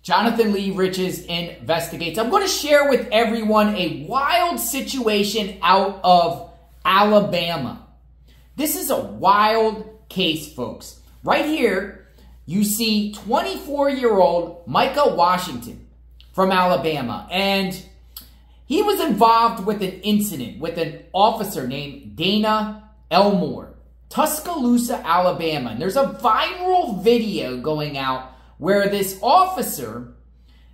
Jonathan Lee Riches investigates. I'm going to share with everyone a wild situation out of Alabama. This is a wild case, folks. Right here, you see 24-year-old Micah Washington from Alabama. And he was involved with an incident with an officer named Dana Elmore, Tuscaloosa, Alabama. And there's a viral video going out where this officer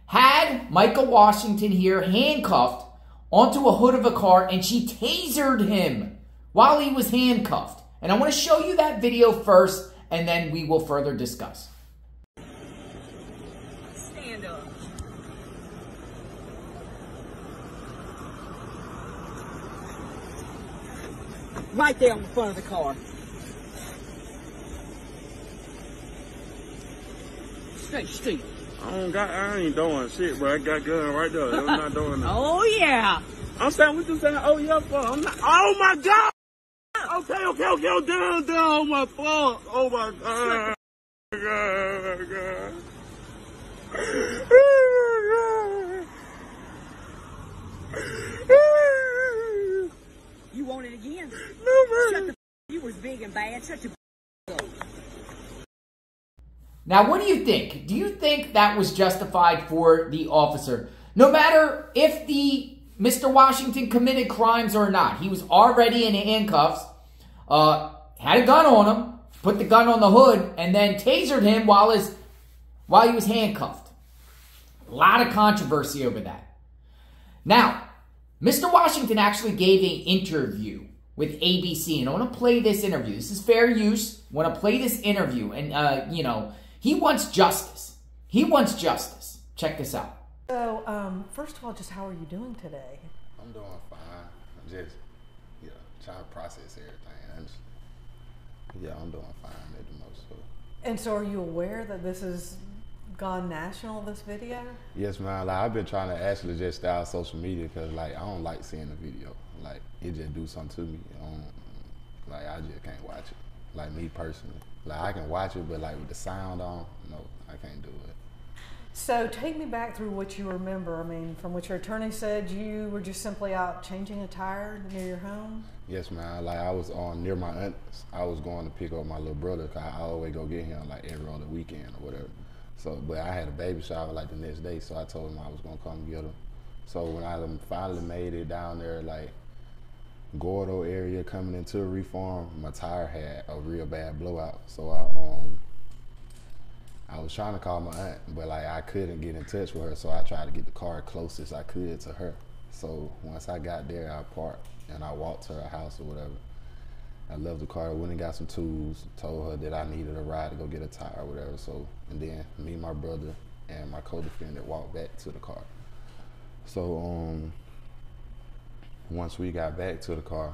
had Micah Washington here handcuffed onto a hood of a car, and she tasered him while he was handcuffed. And I want to show you that video first, and then we will further discuss. Stand up. Right there on the front of the car. Stay straight. I ain't doing shit, but I got gun right there. I'm not doing that. Oh, yeah. I'm saying, what you saying? Oh, yeah, for? I'm not. Oh, my God. Okay. Down. Oh, my fault. Oh, my God. You want it again? No, man. Shut the you was big and bad. Shut your up. Now, what do you think? Do you think that was justified for the officer? No matter if Mr. Washington committed crimes or not, he was already in handcuffs, had a gun on him, put the gun on the hood, and then tasered him while he was handcuffed. A lot of controversy over that. Now, Mr. Washington actually gave an interview with ABC, and I want to play this interview. This is fair use. I want to play this interview, and, he wants justice. He wants justice. Check this out. So, first of all, just how are you doing today? I'm doing fine. I'm just, trying to process everything. I'm doing fine at the most. So. And so are you aware that this has gone national, this video? Yes, man. Like, I've been trying to actually just stay out of social media because, I don't like seeing the video. Like, it just do something to me. I just can't watch it. Like, me personally. Like, I can watch it, but, with the sound on, no, I can't do it. So, take me back through what you remember. I mean, from what your attorney said, you were just simply out changing a tire near your home? Yes, man. I was near my aunt's. I was going to pick up my little brother because I always go get him, every other weekend or whatever. So, but I had a baby shower, the next day, so I told him I was going to come get him. So, when I finally made it down there, Gordo area coming into a reform, my tire had a real bad blowout. So I was trying to call my aunt, but I couldn't get in touch with her, so I tried to get the car closest I could to her. So once I got there, I parked and I walked to her house or whatever. I left the car, went and got some tools, told her that I needed a ride to go get a tire or whatever. So, and then me, my brother, and my co-defendant walked back to the car. So once we got back to the car,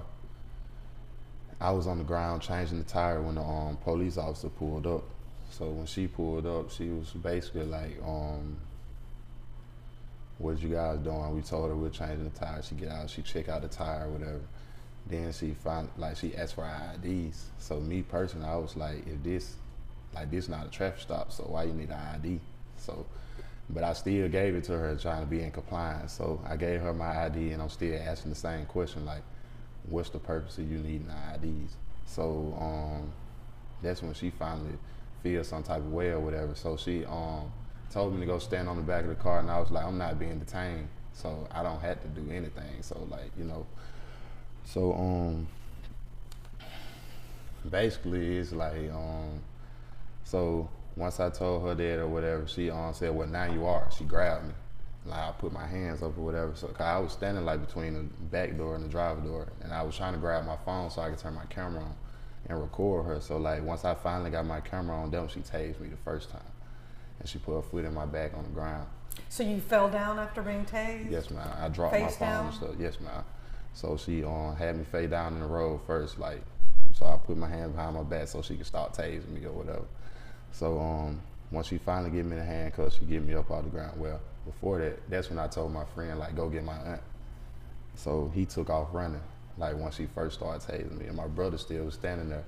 I was on the ground changing the tire when the police officer pulled up. So when she pulled up, she was basically what you guys doing? We told her we're changing the tire. She get out, she check out the tire or whatever. Then she she asked for our IDs. So me personally, I was like, if this not a traffic stop, so why you need an ID? So, but I still gave it to her trying to be in compliance. So I gave her my ID, and I'm still asking the same question, what's the purpose of you needing IDs? So that's when she finally feels some type of way or whatever. So she told me to go stand on the back of the car, and I was like, I'm not being detained, so I don't have to do anything. So so basically it's so once I told her that or whatever, she said, well, now you are. She grabbed me. I put my hands up or whatever. So cause I was standing between the back door and the driver door, and I was trying to grab my phone so I could turn my camera on and record her. So once I finally got my camera on, then she tased me the first time. And she put her foot in my back on the ground. So you fell down after being tased? Yes, ma'am. I dropped my phone and stuff. Yes, ma'am. So she had me face down in the road first, so I put my hands behind my back so she could start tasing me or whatever. So once she finally get me in the handcuffs, she get me up off the ground. Well, before that, that's when I told my friend, go get my aunt. So he took off running, once she first started tasing me, and my brother still was standing there.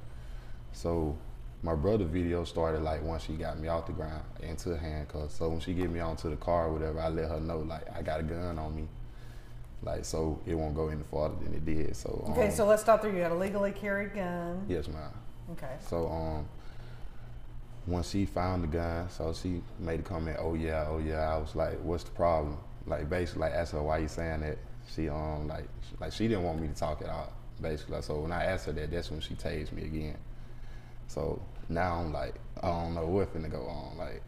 So My brother video started like once she got me off the ground into handcuffs. So when she get me onto the car or whatever, I let her know like I got a gun on me. Like, so it won't go any farther than it did. So Okay, so let's stop there. You had a legally carried gun. yes, ma'am. Okay. So once she found the gun, so she made a comment, oh yeah. I was like, what's the problem? Like basically like asked her why you saying that. She like she didn't want me to talk it out, basically. So when I asked her that, that's when she tased me again. So now I'm like, I don't know what finna go on, like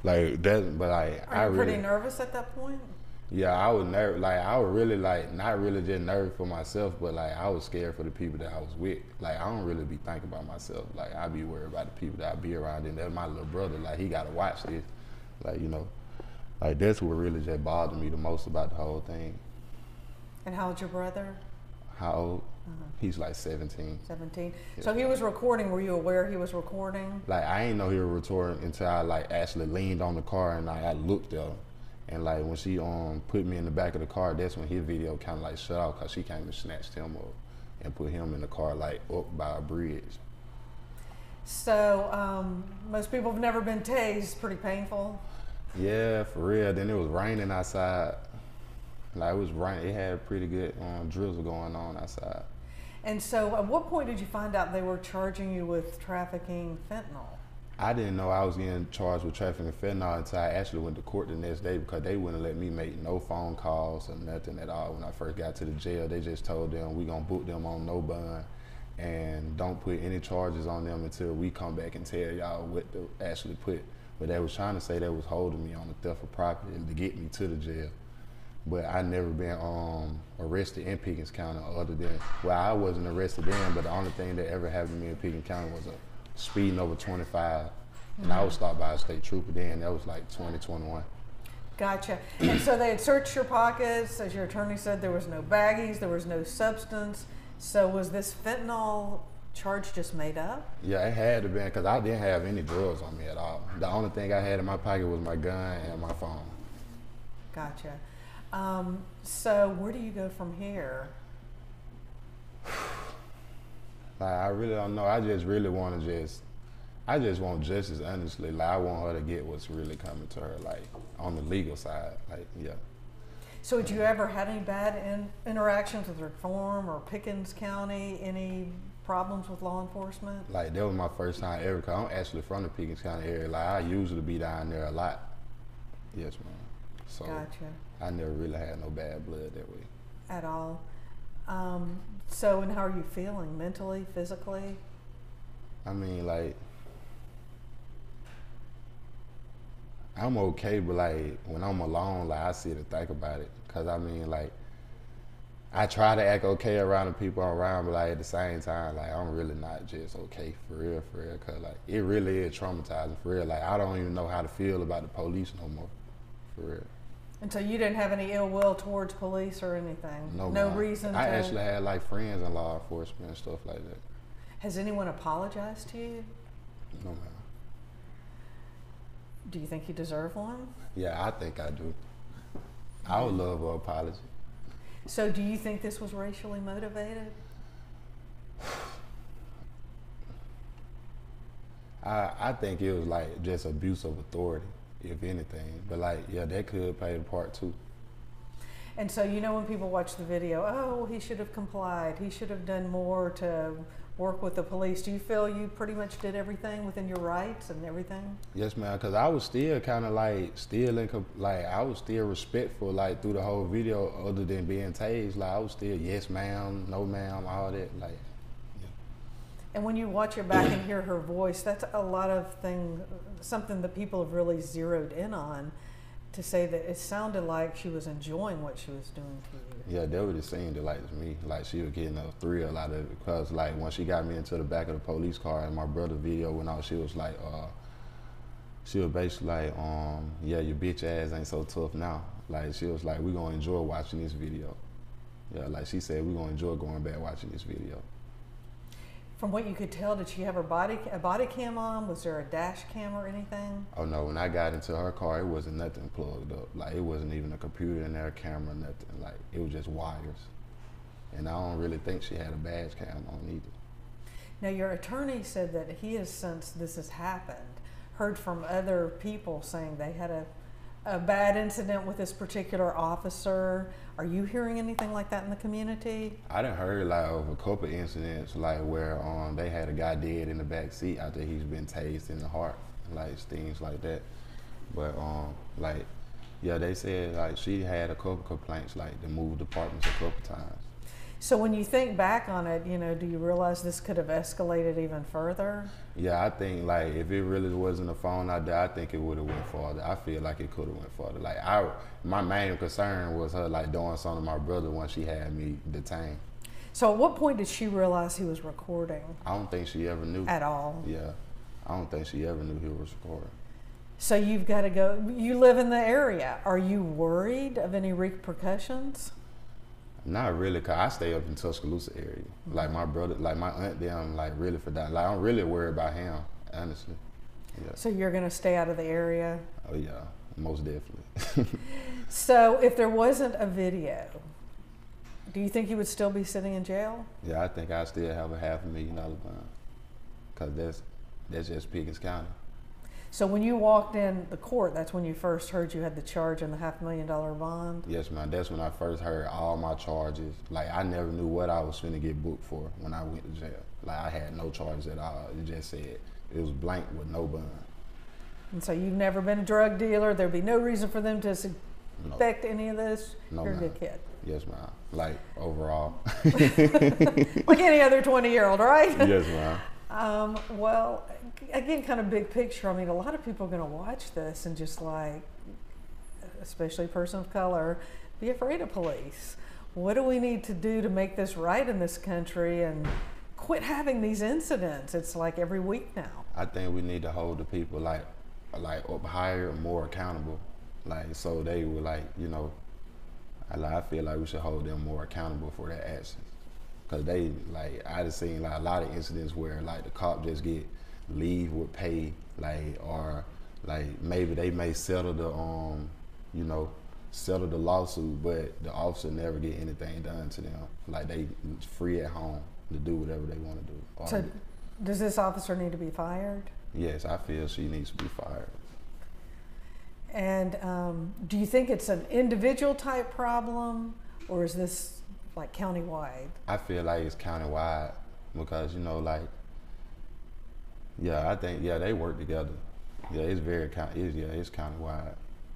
like that, but like Are you pretty nervous at that point? Yeah, I was nervous. Like I was really like not really just nervous for myself, but like I was scared for the people that I was with. Like I don't really be thinking about myself. Like I be worried about the people that I be around, and that's my little brother. Like he gotta watch this. Like, you know, like that's what really just bothered me the most about the whole thing. And how old's your brother? How old? He's like 17. 17. Yeah. So he was recording. Were you aware he was recording? Like I ain't know he was recording until I like actually leaned on the car and I looked at him. And like when she put me in the back of the car, that's when his video kind of like shut off because she came and snatched him up and put him in the car like up by a bridge. So most people have never been tased. Pretty painful. Yeah, for real. Then it was raining outside. Like it was raining. It had a pretty good drizzle going on outside. And so at what point did you find out they were charging you with trafficking fentanyl? I didn't know I was getting charged with trafficking fentanyl until I actually went to court the next day because they wouldn't let me make no phone calls or nothing at all. When I first got to the jail, they just told them we gonna book them on no bond and don't put any charges on them until we come back and tell y'all what to actually put. But they was trying to say they was holding me on the theft of property to get me to the jail. But I never been arrested in Pickens County other than, well, I wasn't arrested then, but the only thing that ever happened to me in Pickens County was a speeding over 25. And I was stopped by a state trooper then. That was like 2021. Gotcha. And so they had searched your pockets. As your attorney said, there was no baggies, there was no substance. So was this fentanyl charge just made up? Yeah, it had to be because I didn't have any drugs on me at all. The only thing I had in my pocket was my gun and my phone. Gotcha. So where do you go from here? Like, I really don't know. I just really want to I just want justice, honestly. Like, I want her to get what's really coming to her, like, on the legal side. Like, yeah. So had you ever had any bad interactions with Reform or Pickens County? Any problems with law enforcement? Like, that was my first time ever, because I'm actually from the Pickens County area. Like, I usually be down there a lot. Yes, ma'am. So, Gotcha. I never really had no bad blood that way. At all? So, and how are you feeling mentally, physically? I mean, like, I'm okay, but like when I'm alone, like I sit and think about it. Cause I mean, like, I try to act okay around the people I'm around, but like at the same time, like I'm really not just okay for real. Cause like it really is traumatizing for real. Like I don't even know how to feel about the police no more, for real. And so you didn't have any ill will towards police or anything? No reason I to? actually had like friends in law enforcement and stuff like that. Has anyone apologized to you? No, ma'am. Do you think you deserve one? Yeah, I think I do. I would love an apology. So do you think this was racially motivated? I think it was like just abuse of authority, if anything. But like, yeah, that could play a part too. And so, you know, when people watch the video, oh, he should have complied, he should have done more to work with the police. Do you feel you pretty much did everything within your rights and everything? Yes, ma'am, because I was still kind of like, I was still respectful like through the whole video other than being tased. Like I was still yes, ma'am, no, ma'am, all that. Like, yeah. And when you watch it back and hear her voice, that's a lot of something that people have really zeroed in on, to say that it sounded like she was enjoying what she was doing to you. Yeah, that would have seemed like to me. Like she was getting a thrill out of it because like when she got me into the back of the police car and my brother video went out, she was like, she was basically like, yeah, your bitch ass ain't so tough now. Like she was like, we gonna enjoy watching this video. Yeah, like she said, we gonna enjoy going back watching this video. From what you could tell, did she have a body cam on? Was there a dash cam or anything? Oh no, when I got into her car, it wasn't nothing plugged up. Like it wasn't even a computer in there, a camera, nothing. Like it was just wires. And I don't really think she had a badge cam on either. Now, your attorney said that he has, since this has happened, heard from other people saying they had a bad incident with this particular officer. Are you hearing anything like that in the community? I done heard like of a couple incidents like where they had a guy dead in the back seat after he's been tased in the heart, like things like that. But like, yeah, they said like she had a couple complaints like to move departments a couple times. So when you think back on it, do you realize this could have escalated even further? Yeah, I think like if it really wasn't a phone out there, I think it would have went farther. I feel like it could have went farther. Like my main concern was her like doing something to my brother when she had me detained. So at what point did she realize he was recording? I don't think she ever knew. At all? Yeah, I don't think she ever knew he was recording. So you've got to go, you live in the area. Are you worried of any repercussions? Not really, cause I stay up in Tuscaloosa area. Like my brother, like my aunt, them like really for that. Like I'm really worried about him, honestly. Yeah. So you're gonna stay out of the area? Oh yeah, most definitely. So if there wasn't a video, do you think you would still be sitting in jail? Yeah, I think I still have a $500,000 bond, cause that's just Pickens County. So when you walked in the court, that's when you first heard you had the charge and the $500,000 bond? Yes, ma'am. That's when I first heard all my charges. Like, I never knew what I was finna get booked for when I went to jail. Like, I had no charges at all. It just said, it was blank with no bond. And so you've never been a drug dealer? There'd be no reason for them to suspect any of this? No, You're a ma'am. good kid. Yes, ma'am. Like, overall. Like any other 20-year-old, right? Yes, ma'am. Well, again, kind of big picture. I mean, a lot of people are going to watch this and just like, especially a person of color, be afraid of police. What do we need to do to make this right in this country and quit having these incidents? It's like every week now. I think we need to hold the people like up higher, more accountable. Like, so they were like, I feel like we should hold them more accountable for their actions. Cause they like I just seen like a lot of incidents where like the cop just get leave with pay, like, or like maybe they may settle the settle the lawsuit, but the officer never get anything done to them. Like they free at home to do whatever they want to do. So does this officer need to be fired? Yes, I feel she needs to be fired. And do you think it's an individual type problem, or is this like countywide? I feel like it's countywide because I think they work together. Yeah, it's it's countywide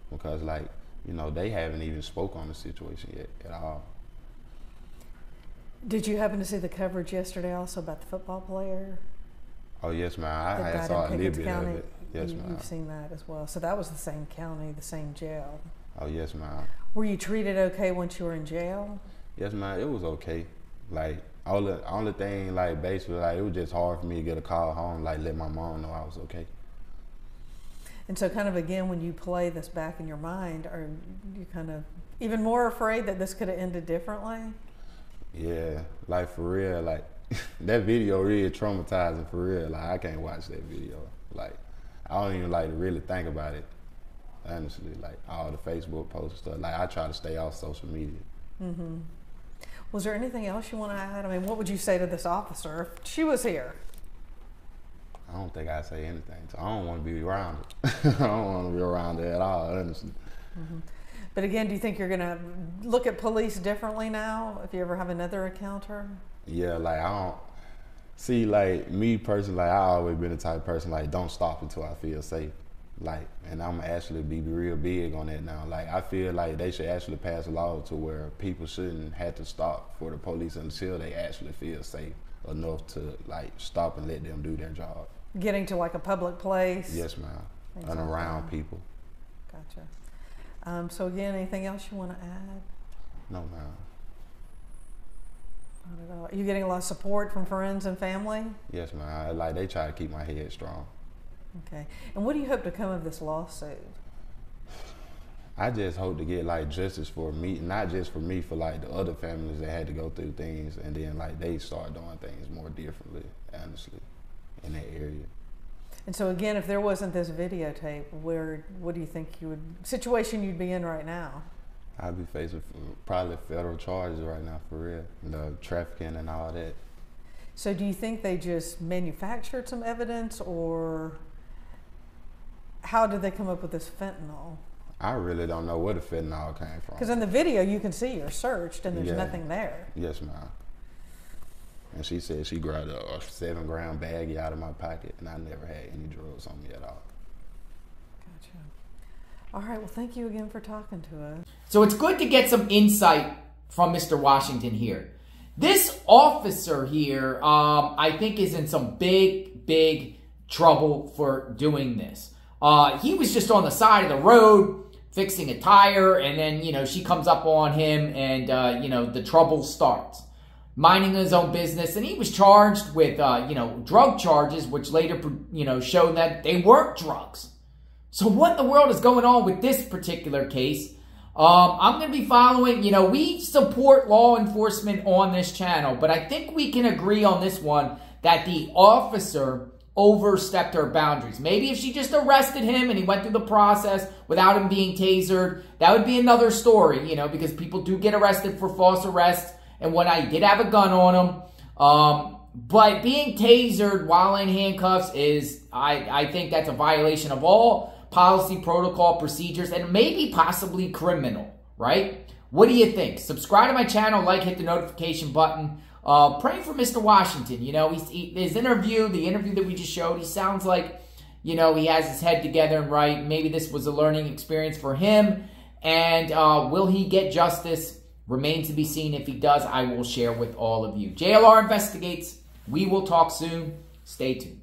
because they haven't even spoke on the situation yet at all. Did you happen to see the coverage yesterday also about the football player? Oh yes, ma'am. I saw a little bit of it. Yes, ma'am. You've seen that as well. So that was the same county, the same jail. Oh yes, ma'am. Were you treated okay once you were in jail? Yes, ma'am. It was okay. Like only thing, like basically, like it was just hard for me to get a call home, like let my mom know I was okay. And so, kind of again, when you play this back in your mind, are you kind of even more afraid that this could have ended differently? Yeah, like for real, like that video really traumatizing for real. Like I can't watch that video. Like I don't even like to really think about it. Honestly, like all the Facebook posts and stuff. Like I try to stay off social media. Mm-hmm. Was there anything else you want to add? I mean, what would you say to this officer if she was here? I don't think I'd say anything. So I don't want to be around it. I don't want to be around it at all, honestly. Mm-hmm. But again, do you think you're going to look at police differently now if you ever have another encounter? Yeah, like I don't see, like me personally, like I always been the type of person like don't stop until I feel safe. Like, and I'm actually be real big on that now. Like I feel like they should actually pass a law to where people shouldn't have to stop for the police until they actually feel safe enough to like stop and let them do their job. Getting to like a public place? Yes, ma'am. And around people. Gotcha. So again, anything else you want to add? No, ma'am. Not at all. Are you getting a lot of support from friends and family? Yes, ma'am. Like they try to keep my head strong. Okay. And what do you hope to come of this lawsuit? I just hope to get like justice for me, not just for me, for like the other families that had to go through things and then like they start doing things more differently, honestly, in that area. And so again, if there wasn't this videotape, what do you think situation you'd be in right now? I'd be facing probably federal charges right now, for real. The trafficking and all that. So do you think they just manufactured some evidence, or how did they come up with this fentanyl? I really don't know where the fentanyl came from. Because in the video you can see you're searched and there's Yeah. nothing there. Yes, ma'am. And she said she grabbed a 7-gram baggie out of my pocket, and I never had any drugs on me at all. Gotcha. All right, well, thank you again for talking to us. So it's good to get some insight from Mr. Washington here. This officer here, I think, is in some big trouble for doing this. He was just on the side of the road fixing a tire, and then, you know, she comes up on him, and, you know, the trouble starts. Minding his own business, and he was charged with, you know, drug charges, which later, you know, showed that they weren't drugs. So what in the world is going on with this particular case? I'm going to be following, you know, we support law enforcement on this channel, but I think we can agree on this one that the officer overstepped her boundaries. Maybe if she just arrested him and he went through the process without him being tasered, that would be another story, you know, because people do get arrested for false arrests. And when I did have a gun on him, but being tasered while in handcuffs is, I think that's a violation of all policy, protocol, procedures, and maybe possibly criminal, right? What do you think? Subscribe to my channel, like, hit the notification button. Praying for Mr. Washington. You know, his interview, the interview that we just showed, he sounds like, you know, he has his head together and right. Maybe this was a learning experience for him. And will he get justice? Remains to be seen. If he does, I will share with all of you. JLR Investigates. We will talk soon. Stay tuned.